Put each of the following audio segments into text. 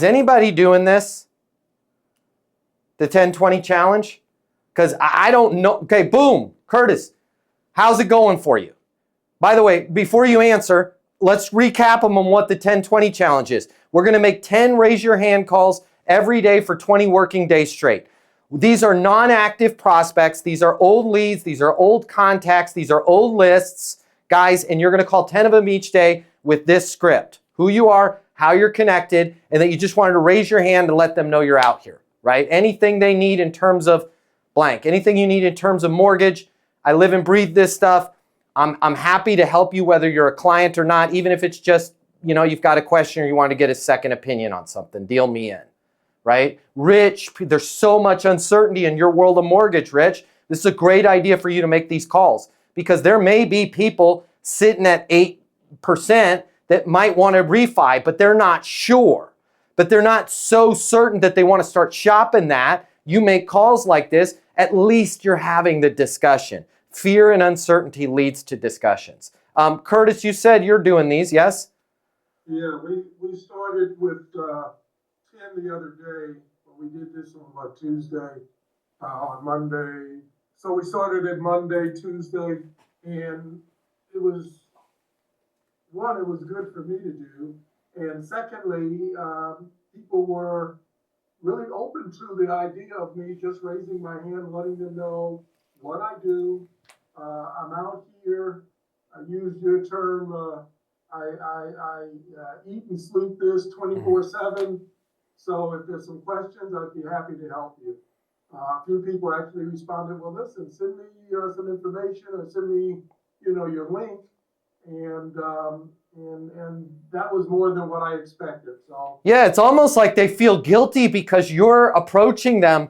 Is anybody doing this? The 10-20 challenge? Because I don't know. Okay, boom. Curtis, how's it going for you? By the way, before you answer, let's recap them on what the 10-20 challenge is. We're going to make 10 raise your hand calls every day for 20 working days straight. These are non-active prospects. These are old leads. These are old contacts. These are old lists, guys, and you're going to call 10 of them each day with this script. Who you are, how you're connected, and that you just wanted to raise your hand and let them know you're out here, right? Anything they need in terms of blank, anything you need in terms of mortgage. I live and breathe this stuff. I'm happy to help you whether you're a client or not, even if it's just, you know, you've got a question or you want to get a second opinion on something. Deal me in, right? Rich, there's so much uncertainty in your world of mortgage, Rich. This is a great idea for you to make these calls because there may be people sitting at 8% that might want to refi, but they're not sure. But they're not so certain that they want to start shopping that. You make calls like this, at least you're having the discussion. Fear and uncertainty leads to discussions. Curtis, you said you're doing these, yes? Yeah, we started with 10 the other day, but we did this on Tuesday, on Monday. So we started at Monday, Tuesday, and it was good for me to do. And secondly, people were really open to the idea of me just raising my hand, letting them know what I do. I'm out here. I use your term. I eat and sleep this 24/7. So if there's some questions, I'd be happy to help you. A few people actually responded, well, listen, send me some information or send me, your link. And that was more than what I expected. So yeah, it's almost like they feel guilty because you're approaching them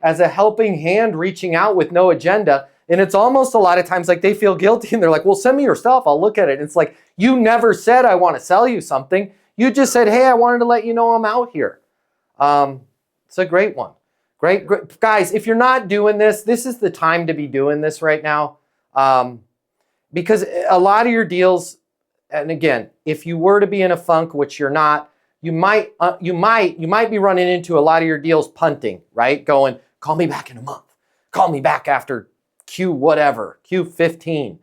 as a helping hand reaching out with no agenda. And it's almost a lot of times like they feel guilty and they're like, well, send me your stuff. I'll look at it. And it's like, you never said I want to sell you something. You just said, hey, I wanted to let you know I'm out here. It's a great one. Great. Guys, if you're not doing this, this is the time to be doing this right now. Because a lot of your deals, and again, if you were to be in a funk, which you're not, you might be running into a lot of your deals punting, right? Going, call me back in a month. Call me back after Q whatever, Q15.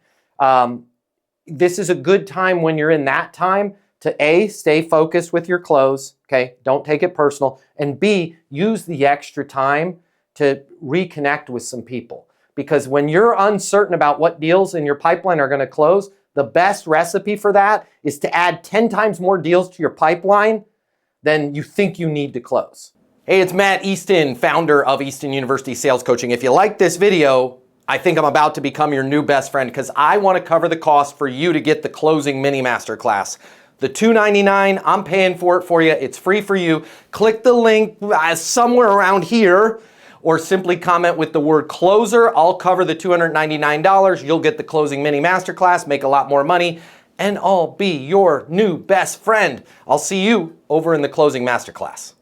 This is a good time when you're in that time to A, stay focused with your close, okay? Don't take it personal. And B, use the extra time to reconnect with some people. Because when you're uncertain about what deals in your pipeline are going to close, the best recipe for that is to add 10 times more deals to your pipeline than you think you need to close. Hey, it's Matt Easton, founder of Easton University Sales Coaching. If you like this video, I think I'm about to become your new best friend because I want to cover the cost for you to get the closing mini masterclass. The $299, I'm paying for it for you. It's free for you. Click the link somewhere around here or simply comment with the word closer. I'll cover the $299. You'll get the closing mini masterclass, make a lot more money, and I'll be your new best friend. I'll see you over in the closing masterclass.